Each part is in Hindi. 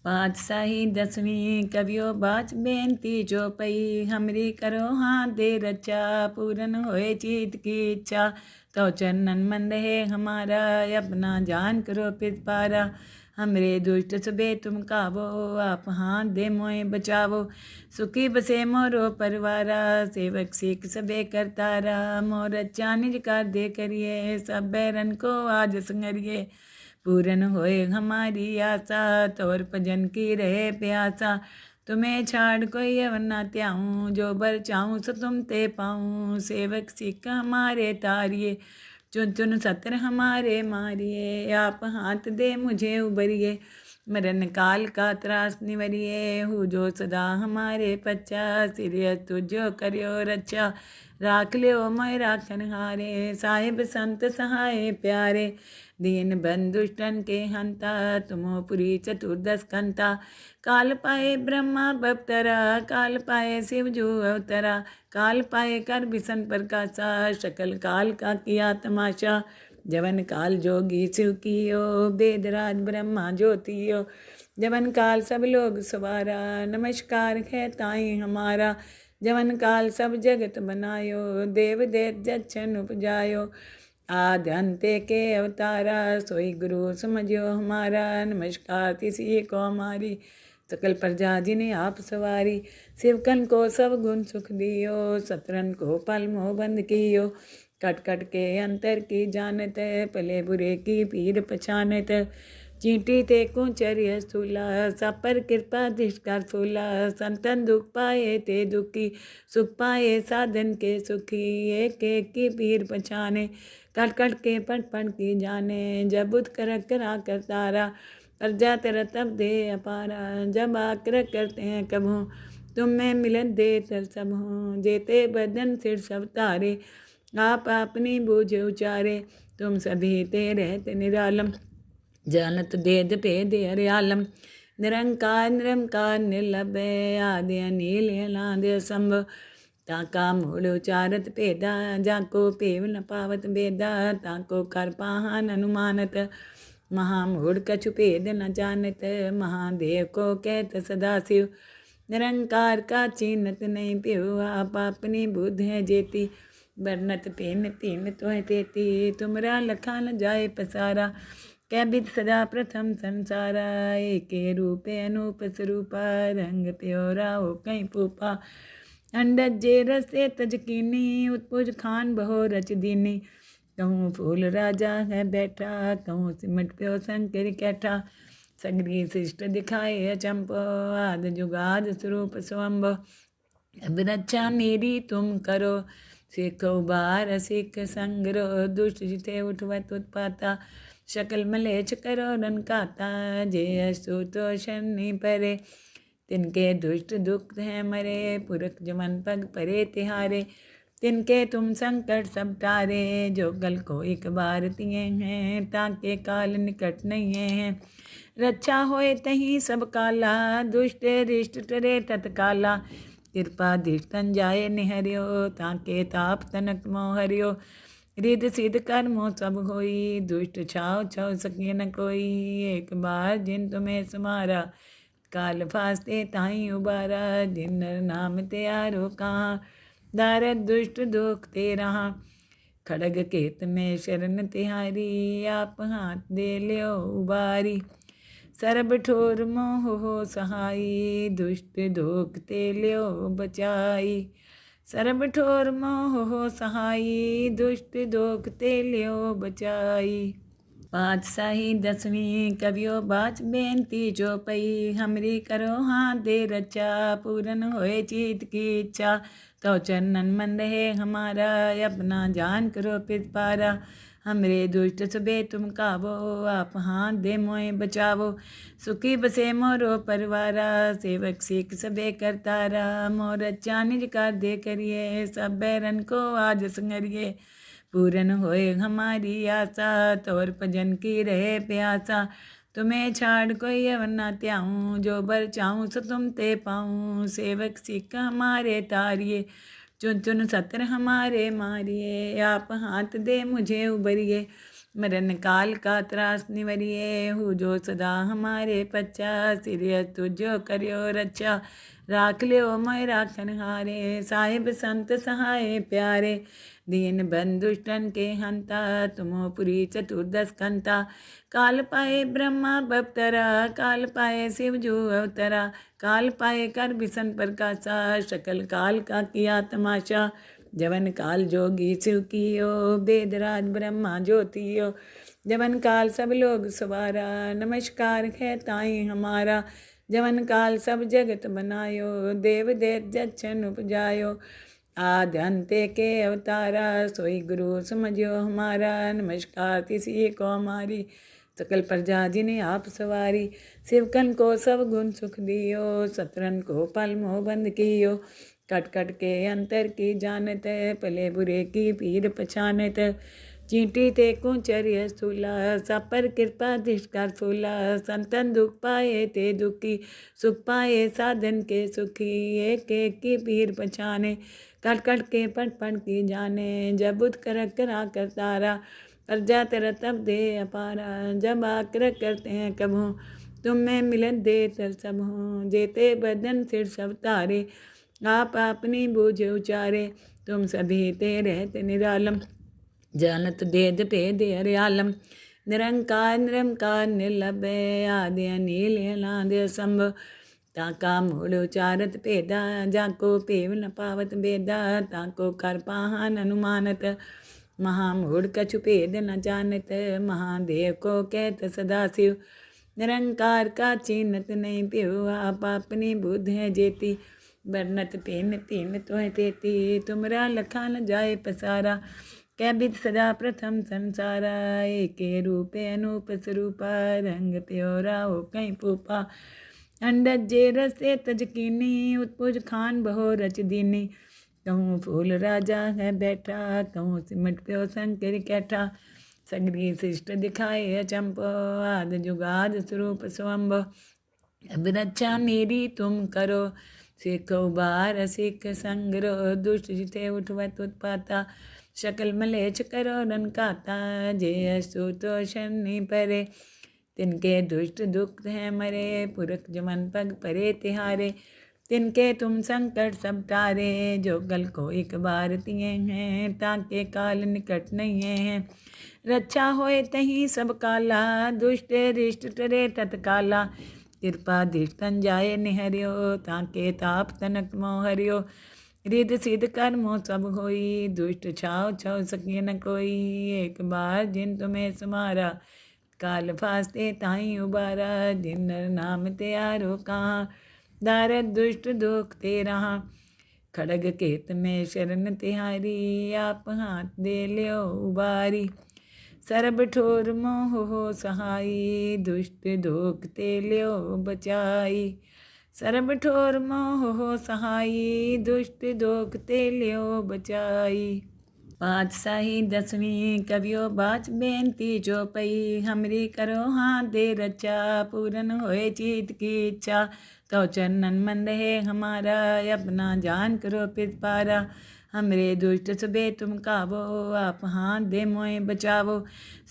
पातशाही दसवीं कवियो बाच बेनती जो पई हमरी करो हाथ दे रचा पूरन होए चीत की इच्छा तो चरणन मन रहे हमारा अपना जान करो पितपारा हमरे दुष्ट सबे तुम कावो आप हाथ दे मोए बचावो सुखी बसे मोरो परवारा सेवक सीख सबे करतारा मोर अच्छा निज कर दे करिए सब बैरन को आज संगरिए पूरन होए हमारी आशा तोर भजन की रहे प्यासा तुम्हें छाड़ कोई अवर ना त्याऊँ जो बर चाहूँ सो तुम ते पाऊँ सेवक सिख हमारे तारिये चुन चुन सत्र हमारे मारिए आप हाथ दे मुझे उबरिए मरण काल का त्रास निवरिए हूँ जो सदा हमारे पच्चा सिरिय तुझो करियो रक्षा राख लियो मैं राखन हारे साहिब संत सहाय प्यारे दीन बंधुष्टन के हंता तुमो पुरी चतुर्दश कंता काल पाए ब्रह्मा बप्तरा काल पाए शिव जो अवतरा काल पाए कर बिसन प्रकाशा शकल काल का किया तमाशा जवन काल जोगी शिव कियो वेदराज ब्रह्मा ज्योतियो जवन काल सब लोग सवारा नमस्कार है ताई हमारा जवन काल सब जगत बनायो देव देव जच्छन उपजायो आदि अंत्य के अवतारा सोई गुरु समझो हमारा नमस्कार तिसी को हमारी सकल प्रजा जिन्हें आप सवारी शिवकन को सब गुण सुख दियो सतरन को पल मोह बंद कियो कट कट के अंतर की जानत पले बुरे की पीर पछानत चींटी ते कुचर्य स्थूला सपर कृपा दिष्कार फूला संतन दुख पाए ते दुखी सुख पाए साधन के सुखी एक एक की पीर पछाने कट कट के पट पट की जाने जब बुद्ध कर करा कर तारा प्रजा तेरा तब दे अपारा जब आकर करते हैं कबहू तुम में मिलन दे तर सब हूँ जेते बदन सिर सब तारे आप अपनी बूझ उचारे तुम सभी ते रहते निरालम जानत भेद भेद हरे आलम निरंकार निरंकार निर्लभे आदि अनिल अनाद संभ ताका मूल उचारत भेदा जाको पेव न पावत भेदा ताको कर पाहन अनुमानत महामूढ़ कछु भेद न जानत महादेव को कहत सदा शिव निरंकार का चीनत नहीं पियो आप अपनी बुद्ध है जेती बरनत पेन तीन तो है तेती तुमरा लखा न जाए पसारा कैबित सदा प्रथम संसारा एक रूपे अनूप स्वरूपा रंग प्योरा हो कहीं पूपा अंडज जे रसे तजकीनी उत्पुज खान बहो रच दीनी कहूँ फूल राजा है बैठा कहूँ सिमट प्यो शंकर कैठा सगरी शिष्ट दिखाए अचंपो आद जुगाद स्वरूप स्वम्भ अब रक्षा मेरी तुम करो सिख उबार सिख संग्रो दुष्ट जिते उठवत उत्पाता शकल मलेच करो रनकाता जे असु तो शनि परे तिनके दुष्ट दुख हैं मरे पुरख जमन पग परे तिहारे तिनके तुम संकट सब टारे जो गल को एक बार तिए हैं ताके काल निकट नहीं है रक्षा होए तहीं सब काला दुष्ट रिष्ट टरे तत्काला कृपा दिष्टन जाए निहरियो ताके ताप तनक मोहरियो रिद सिद्ध कर्मो सब होई दुष्ट छाव छव सके न कोई एक बार जिन तुम्हें समारा काल फास्ते ताई उबारा जिन नर नाम त्यारो कहाँ दारद दुष्ट दुख ते रहा खड़ग केत में शरण तिहारी आप हाथ दे लियो उबारी सरब ठोर मोह हो सहाई दुष्ट दुख ते लियो बचाई सरब ठोर मोह हो सहाई दुष्ट दुख ते लियो बचाई पातशाही दसवीं कवियो बाच बेनती जो पई हमरी करो हाथ दे रचा पूरन होए चीत की इच्छा तो चरणन मन रहे हमारा अपना जान करो पितपारा हमरे दुष्ट सबे तुम कावो आप हाथ दे मोए बचावो सुखी बसे मोरो परवारा सेवक सीख सबे करतारा मोर अच्छा निज कर दे करिए सब बैरन को आज संगरिए पूरन होए हमारी आशा तोर भजन की रहे प्यासा तुम्हें छाड़ कोई अवर ना त्याऊँ जो बर चाहूँ सो तुम ते पाऊँ सेवक सिख हमारे तारिये चुन चुन सत्र हमारे मारिए आप हाथ दे मुझे उबरिए मरण काल का त्रास निवरिए, हूँ जो सदा हमारे पच्चा, सिरिय तुझो करियो रक्षा, राख लियो मैं राखन हारे, साहिब संत सहाय प्यारे, दीन बंधुष्टन के हंता, तुमो पुरी चतुर्दश कंता, काल पाए ब्रह्मा बपतरा, काल पाए शिव जो अवतरा, काल पाए कर बिसन प्रकाशा, शकल काल का किया तमाशा, जवन काल जोगी शिव कियो, वेदराज ब्रह्मा ज्योतियो, जवन काल सब लोग सवारा, नमस्कार है ताई हमारा, जवन काल सब जगत बनायो, देव देव जच्छन उपजायो, आदि अंते के अवतारा, सोई गुरु समझियो हमारा, नमस्कार किसी को हमारी, सकल प्रजा जिन्हें आप सवारी, शिवकन को सब गुण सुख दियो, सतरन को पल मोह बंद कियो, कट कट के अंतर की जानत, पले बुरे की पीर पछानत, चींटी ते कुचर्य स्थूला, सब पर कृपा दिष्कार फूला, संतन दुख पाए ते दुखी, सुख पाए साधन के सुखी, एक एक की पीर पछाने, कट कट के पट पट की जाने, जब बुध कर करा कर तारा, प्रजा तेरा तब दे अपारा, जब आकर करते हैं कबहू, तुम में मिलन दे तर सब हूँ, जेते बदन सिर सब तारे, आप अपनी बूझ उचारे, तुम सभी ते रहते निरालम, जानत भेद भेद हरे आलम, निरंकार निरंकार निर्लभय, आदि अनिल अनाद असंभ, ताका मूल उचारत भेदा, जाको पेव न पावत भेदा, ताको कर पाहन अनुमानत, महामूढ़ कछु भेद न जानत, महादेव को कहत सदा शिव, निरंकार का चिन्हत नहीं पियो, आप अपनी बुद्ध है जेती, बरनत पेन तीन तो है तेती, तुमरा लखा न जाए पसारा, कैबित सदा प्रथम संसारा, एक रूपे अनूप स्वरूपा, रंग प्योरा हो कहीं पूपा, अंडज जे रसे तजकीनी, उत्पुज खान बहो रच दीनी, कहूँ फूल राजा है बैठा, कहूँ सिमट प्यो शंकर कैठा, सगरी शिष्ट दिखाए अचंप, आद जुगाद स्वरूप स्वम्भ, अब रक्षा मेरी तुम करो, सिख उबार सिख संग्रो, दुष्ट जिते उठवत उत्पाता, शकल मलेच करो रनकाता, जे असुतोषण परे, तिनके दुष्ट दुख हैं मरे, पुरख जमन पग परे तिहारे, तिनके तुम संकट सब तारे, जो गल को एक बार तिए हैं, ताके काल निकट नहीं है, रक्षा होए तही सब काला, दुष्ट रिष्ट टरे तत्काला, कृपा दिष्टन जाए निहरियो, ताके ताप तनक मोहरियो, रिद सिद्ध कर्मो सब होई, दुष्ट छाव छव सके न कोई, एक बार जिन तुम्हें समारा, काल फास्ते ताई उबारा, जिन नर नाम त्यारो कहाँ, दारद दुष्ट दुख ते रहा, खड़ग केत में शरण तिहारी, आप हाथ दे लियो उबारी, सरब ठोर मोह हो सहाई, दुष्ट दोख ते लियो बचाई, सरब ठोर मोह हो सहाई, दुष्ट दोख ते लियो बचाई। पातशाही दसवीं कवियो बाच बेनती जो पई, हमरी करो हाथ दे रचा, पूरन होए चीत की इच्छा, तो चरणन मंद है हमारा, अपना जान करो पित पारा, हमरे दुष्ट सबे तुम कावो, आप हाथ दे मोए बचावो,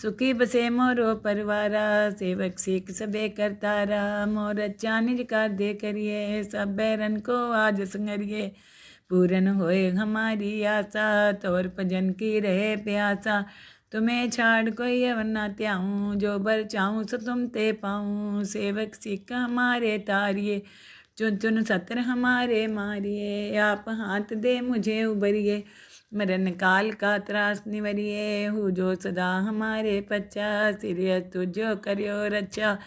सुखी बसे मोरो परवारा, सेवक सीख सबे करतारा, मोर अच्छा निज कर दे करिए, सब बैरन को आज संगरिए, पूरन होए हमारी आशा, तोर भजन की रहे प्यासा, तुम्हें छाड़ कोई अवर न त्याऊँ, जो बर चाहूँ सो तुम ते पाऊँ, सेवक सिख हमारे तारिए, चुन चुन सत्र हमारे मारिए, आप हाथ दे मुझे उबरिए, मरण काल का त्रास निवरिए, हूँ जो सदा हमारे पच्चा, सिरिय तुझो करियो रक्षा,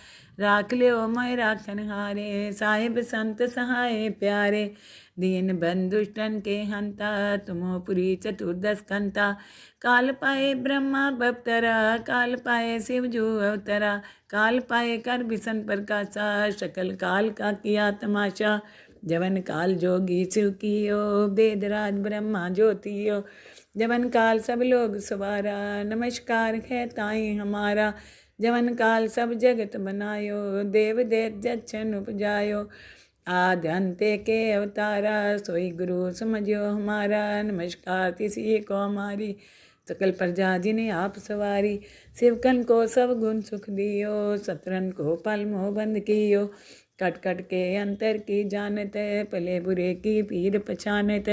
राख लियो मैं राखन हारे, साहिब संत सहाय प्यारे, दीन बंधुष्टन के हंता, तुमो पुरी चतुर्दश कंता, काल पाए ब्रह्मा बपतरा, काल पाए शिव जो अवतरा, काल पाए कर बिसन प्रकाशा, शकल काल का किया तमाशा, जवन काल जोगी शिव कियो, वेदराज ब्रह्मा ज्योतियो, जवन काल सब लोग सवारा, नमस्कार है ताई हमारा, जवन काल सब जगत बनायो, देव देव जच्छन उपजायो, आदि अंते के अवतारा, सोई गुरु समझियो हमारा, नमस्कार किसी को हमारी, सकल प्रजा जिने आप सवारी। शिवकन को सब गुण सुख दियो, सतरन को पल मोह बंद कियो। कट कट के अंतर की जानत, भले बुरे की पीर पछानत।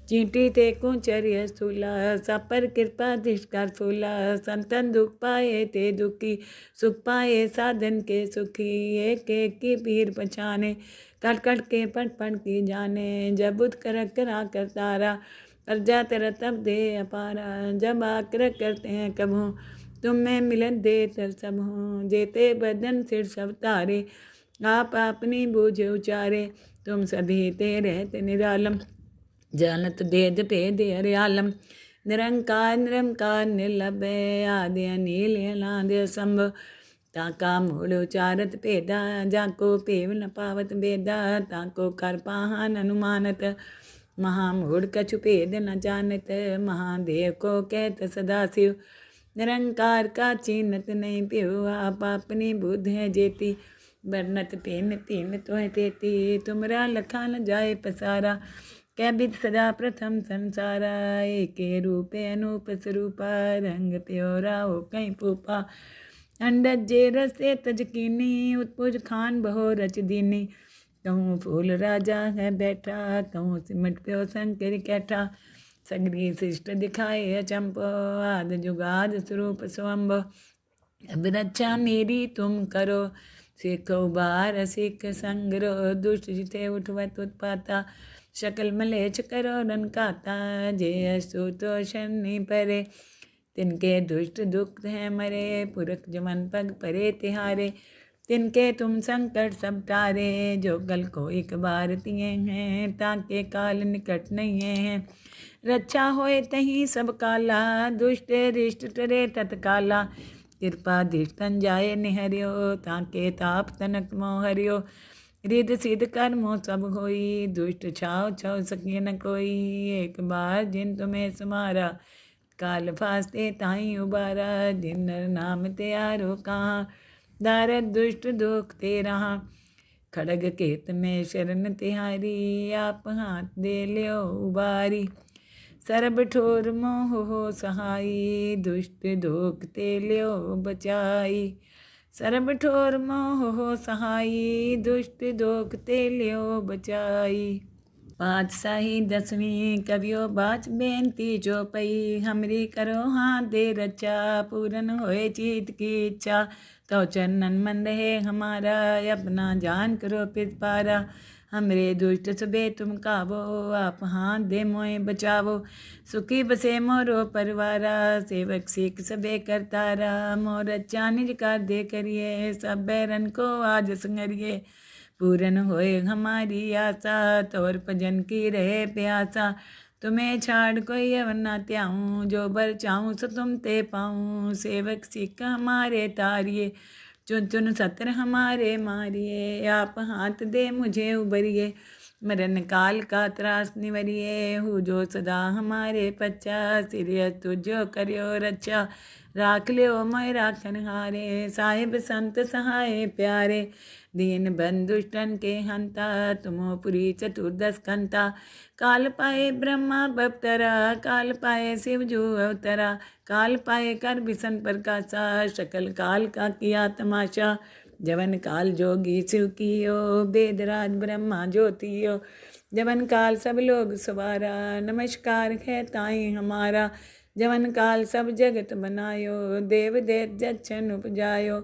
चींटी ते कुचर्य स्थूला, सापर कृपा दिष्कार फूला। संतन दुख पाए ते दुखी, सुख पाए साधन के सुखी। एक एक की पीर पछाने, कट कट के पट पट की जाने। जब बुध कर करा कर तारा, प्रजा तेरा तब दे अपारा। जब आग्रह करते हैं कबहू, तुम में मिलन दे तर सब हूँ। जेते बदन सिर सब तारे, आप अपनी बूझ उचारे। तुम सभी ते रहते निरालम, जानत भेद भेद हरे आलम। निरंकार निरंकार निर्लभय, आदि अनील अनादि असंभ। ताका मूल उचारत भेदा, जाको पेव न पावत भेदा। ताको कर पाहन अनुमानत, महामूढ़ कछु भेद न जानत। महादेव को कहत सदा शिव, निरंकार का चिन्हत नहीं प्यो। आप अपनी बुद्ध है जेती, वर्णत तीन तीन तो है तेती। तुमरा लखा न जाए पसारा, कै बिद सदा प्रथम संसारा। एके रूपे अनूप स्वरूपा, रंग प्योरा हो कहीं पूपा। अंडज जे रसे तज कीनी, उत्पुज खान बहो रच दीनी। कहूँ फूल राजा है बैठा, कहूँ सिमट प्यो शंकर कैठा। सगरी शिष्ट दिखाए अचंपो, आद जुगाद स्वरूप स्वंभ। अब रक्षा मेरी तुम करो, सिख उबार सिख संग्रो। दुष्ट जिते उठवत उत्पाता, शकल मलेच करो रनकाता। जे असुतोषण परे, तिनके दुष्ट दुख हैं मरे। पुरख जमन पग परे तिहारे, तिनके तुम संकट सब टारे। जो गल को एक बार तिए हैं, ताके काल निकट नहीं है। रक्षा होए तहीं सब काला, दुष्ट रिष्ट टरे तत्काला। कृपा दृष्टन जाए निहरियो, ताके ताप तनक मोह हरियो। रिद सिद्ध कर्मो सब होई, दुष्ट छाव छव सकिए न कोई। एक बार जिन तुम्हें समारा, काल फास्ते ताई उबारा। जिन नर नाम त्यारो कहाँ, दारद दुष्ट दुख ते रहा। खड़ग केत में शरण तिहारी, आप हाथ दे लियो उबारी। सरब ठोर मोह हो सहाई, दुष्ट दुख ते लियो बचाई। सरब ठोर मोह हो सहाई, दुष्ट दुख ते लियो बचाई। पातशाही दसवीं कवियो बाच बेनती जो पई। हमरी करो हाथ दे रचा, पूरन होए चीत की इच्छा। तो चरणन मन रहे हमारा, अपना जान करो पित पारा। हमरे दुष्ट सबे तुम कावो, आप हाथ दे मोए बचावो। सुखी बसे मोरो परिवारा, सेवक सीख सबे करतारा। मोर अच्छा निज कर दे करिए, सब बैरन को आज संगरिए। पूरन होए हमारी आशा, तोर भजन की रहे प्यासा। तुम्हें छाड़ कोई अवर ना त्याऊँ, जो बर चाहूँ सो तुम ते पाऊँ। सेवक सिख हमारे तारिए, चुन चुन सत्र हमारे मारिए। आप हाथ दे मुझे उबरिए, मरण काल का त्रास निवरिए। हूँ जो सदा हमारे पच्चा, सिरिय तुझो करियो रक्षा। राख लियो मैं राखन हारे, साहिब संत सहाय प्यारे। दीन बंधुष्टन के हंता, तुमो पुरी चतुर्दश कंता। काल पाए ब्रह्मा बपतरा, काल पाए शिव जो अवतरा। काल पाए कर बिसन प्रकाशा, शकल काल का किया तमाशा। जवन काल जोगी शिव कियो, वेदराज ब्रह्मा ज्योतियो। जवन काल सब लोग सवारा, नमस्कार है ताई हमारा। जवन काल सब जगत बनायो, देव देव जच्छन उपजायो।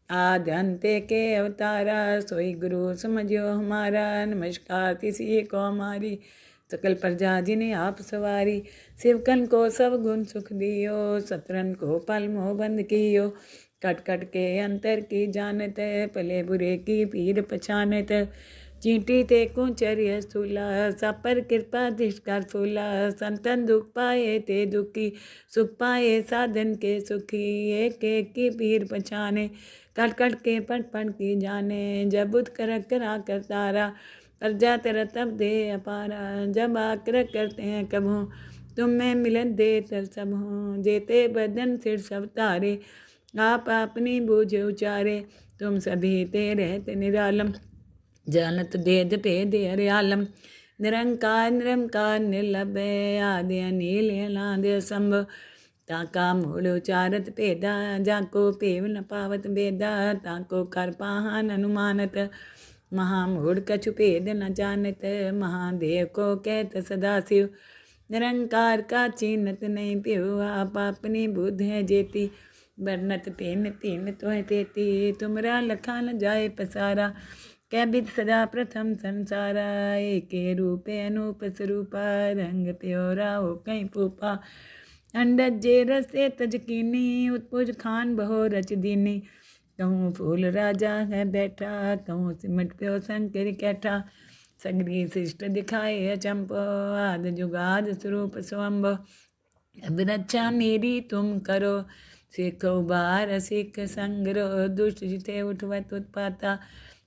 आद्य अंत्य के अवतारा, सोई गुरु समझियो हमारा। नमस्कार तिसी को हमारी, सकल प्रजा जिने आप सवारी। शिवकन को सब गुण सुख दियो, सतरन को पल मोह बंद कियो। कट कट के अंतर की जानत, भले बुरे की पीर पछानत। चींटी ते कुचर्य स्थूला, सापर कृपा दिष्कार फूला। संतन दुख पाए ते दुखी, सुख पाए साधन के सुखी। एक एक की पीर पछाने, कट कट के पट पट की जाने। जब बुध कर करा कर तारा, प्रजा तेरा तब दे अपारा। जब आग्रह करते हैं कबहू, तुम में मिलन दे तर सब हूँ। जेते बदन सिर सब तारे, आप अपनी बूझ उचारे। तुम सभी ते रहते निरालम, जानत भेद भेद हरे आलम। निरंकार निरंकार निर्लभय, आदि अनील अनादि असंभ। ताका मूल उचारत भेदा जाको पेव न पावत बेदा ताको कर पाहन अनुमानत महामूढ़ कछु भेद न जानत महादेव को कहत सदाशिव निरंकार का चीनत नहीं प्यो आप अपनी बुद्ध है जेती बरनत तीन तीन तुह तेती तुमरा लखा न जाए पसारा कैबित सदा प्रथम संसारा एक रूपे अनूप स्वरूपा रंग प्योरा हो कहीं पूपा अंडज जे रसे तजकीनी उत्पुज खान बहो रच दीनी कहूँ फूल राजा है बैठा कहूँ सिमट प्यो शंकर कैठा सगरी शिष्ट दिखाए अचंपो आद जुगाद स्वरूप स्वम्भ अब रक्षा मेरी तुम करो सिख उबार सिख संग्रो दुष्ट जिते उठवत उत्पाता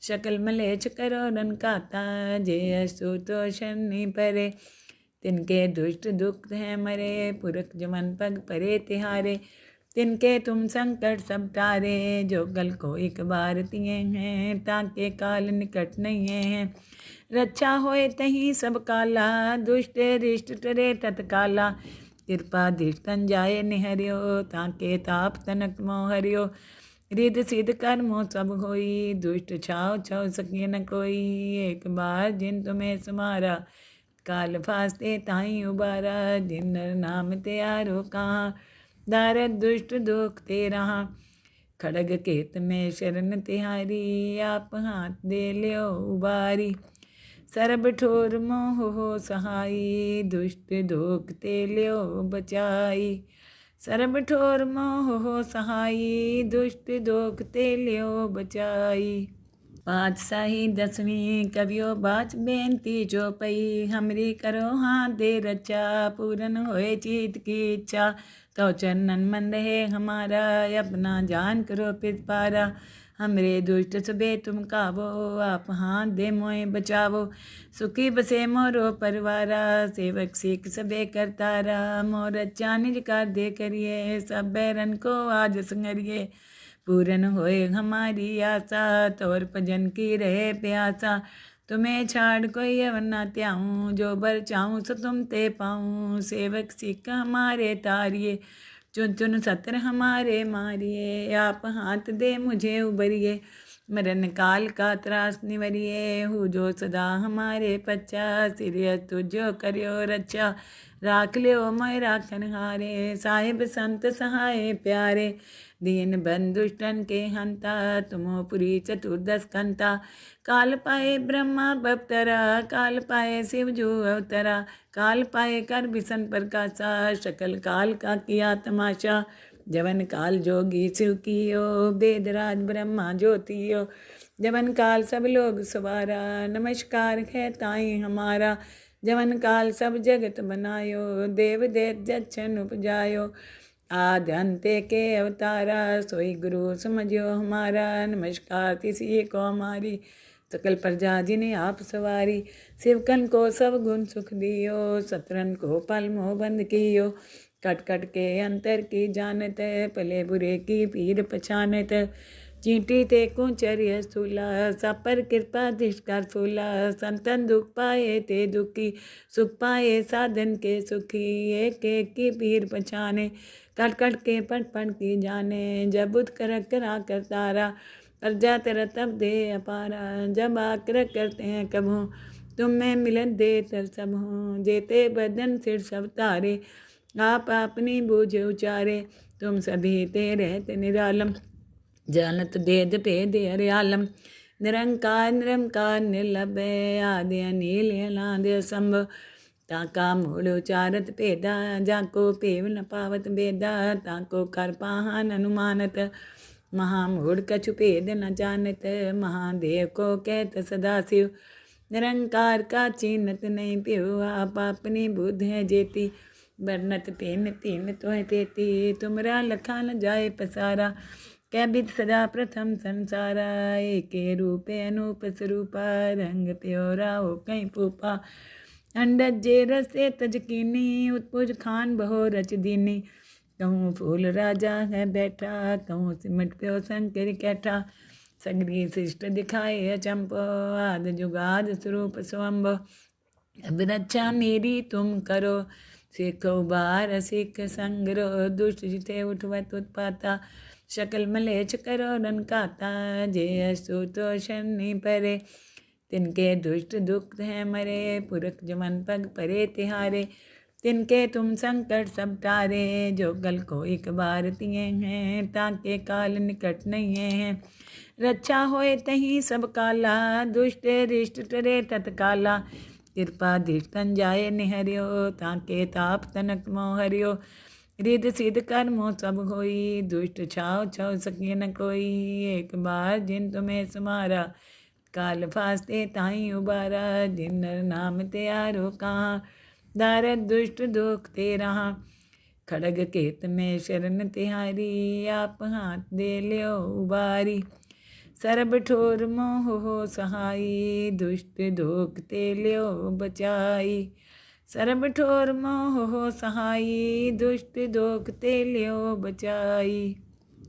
शकल मलेच करो रनकाता जे असुतो शनि परे तिनके दुष्ट दुख हैं मरे पुरख जमन पग परे तिहारे तिनके तुम संकट सब तारे जो कल को एक बार तिए हैं ताके काल निकट नहीं है रक्षा होए तहीं सब काला दुष्ट रिष्ट टरे तत्काला कृपा दिष्टन जाए निहरियो ताके ताप तनक मोह हरियो रिद सिद्ध कर्मो सब होई दुष्ट छाओ छो सकिए न कोई एक बार जिन तुम्हें समारा काल फास्ते ताई उबारा जिन नर नाम त्यारो कहाँ दारद दुष्ट दुख ते रहा खड़ग केत में शरण तिहारी आप हाथ दे लियो उबारी सरब ठोर मोह हो सहाई दुष्ट दुख ते लियो बचाई सरब ठोर मोह हो सहाई दुष्ट दुख ते लियो बचाई पातशाही दसवीं कवियो बाच बेनती जो पई हमरी करो हाथ दे रचा पूरन होए चीत की इच्छा तो चरणन मन रहे हमारा अपना जान करो पितपारा हमरे दुष्ट सबे तुम कावो आप हाथ दे मोए बचावो सुखी बसे मोरो परवारा सेवक सिख सबे करतारा मोर अच्छा निज कर दे करिए सब बैरन को आज संगरिए पूरन होए हमारी आशा तोर भजन की रहे प्यासा तुम्हें छाड़ कोई अवना त्याऊँ जो बर चाहूँ सो तुम ते पाऊँ सेवक सिख हमारे तारिये चुन चुन सत्र हमारे मारिए आप हाथ दे मुझे उबरिए मरण काल का त्रास निवरिए हूँ जो सदा हमारे पच्चा सिरिय तुझो करियो रक्षा राख लियो मैं राखन हारे साहिब संत सहाय प्यारे दीन बंधुष्टन के हंता तुमो पुरी चतुर्दश कंता काल पाए ब्रह्मा बपतरा काल पाए शिव जो अवतरा काल पाए कर बिसन प्रकाशा शकल काल का किया तमाशा जवन काल जोगी शिव कियो वेदराज ब्रह्मा ज्योतियो जवन काल सब लोग सवारा नमस्कार है ताई हमारा जवन काल सब जगत बनायो देव देव जच्छन उपजायो आदि अंते के अवतारा सोई गुरु समझो हमारा नमस्कार किसी को हमारी सकल प्रजा जिन्हें आप सवारी शिवकन को सब गुण सुख दियो सतरन को पल मोह बंद कियो कट कट के अंतर की जानत पले बुरे की पीर पछानत चींटी ते कुचर्य स्थूला सापर कृपा धिष्कार फूला संतन दुख पाए ते दुखी सुख पाए साधन के सुखी एक एक की पीर पछाने कट कट के पट पट की जाने जब बुध कर करा कर तारा प्रजा तेरा तब दे अपारा जब आकर करते हैं कबू तुम में मिलन दे तर सब हों जेते बदन सिर सब तारे आप अपनी बूझ उचारे तुम सभी ते रहते निरालम जानत भेद भेद हरियालम निरंकार निरंकार निर्लभ आदि अनिल अनाद असंभ ताका मूल उचारत भेदा जाको पेव न पावत बेदा ताको कर पाहन अनुमानत महामूढ़ कछु भेद न जानत महादेव को कहत सदाशिव निरंकार का चीनत नहीं प्यो आप अपनी बुद्ध है जेती बरनत तीन तीन तुह तेती तुमरा लखा न जाए पसारा कैबित सदा प्रथम संसारा एक रूपे अनूप स्वरूपा रंग प्योरा हो कहीं पूपा अंडज जे रसे तजकीनी उत्पुज खान बहो रच दीनी कहूँ फूल राजा है बैठा कहूँ सिमट प्यो शंकर कैठा सगरी शिष्ट दिखाए अचंपो आद जुगाद स्वरूप स्वम्भ अब रक्षा मेरी तुम करो सिख उबार सिख संगरो, दुष्ट जिते उठवत उत्पाता, शकल मलेच करो रन काता, जे असुतोषण परे, तिनके दुष्ट दुख हैं मरे, पुरख जमन पग परे तिहारे, तिनके तुम संकट सब टारे, जो गल को एक बार तिये हैं, ताके काल निकट नहीं है, रक्षा होए तहीं सब काला, दुष्ट रिष्ट टरे तत्काला, कृपा धीष्टन जाए निहरियो, ताके ताप तनक मोह हरियो, रिद सिद्ध कर्मो सब होई, दुष्ट छाव छव सकिए न कोई, एक बार जिन तुम्हें समारा, काल फास्ते ताई उबारा, जिन नर नाम त्यारो कहाँ, दारद दुष्ट दुख ते रहा, खड़ग केत में शरण तिहारी, आप हाथ दे लियो उबारी, सरब ठोर मोह हो सहाई, दुष्ट दुख ते लियो बचाई, सरब ठोर मोह हो सहाई, दुष्ट दुख ते लियो बचाई।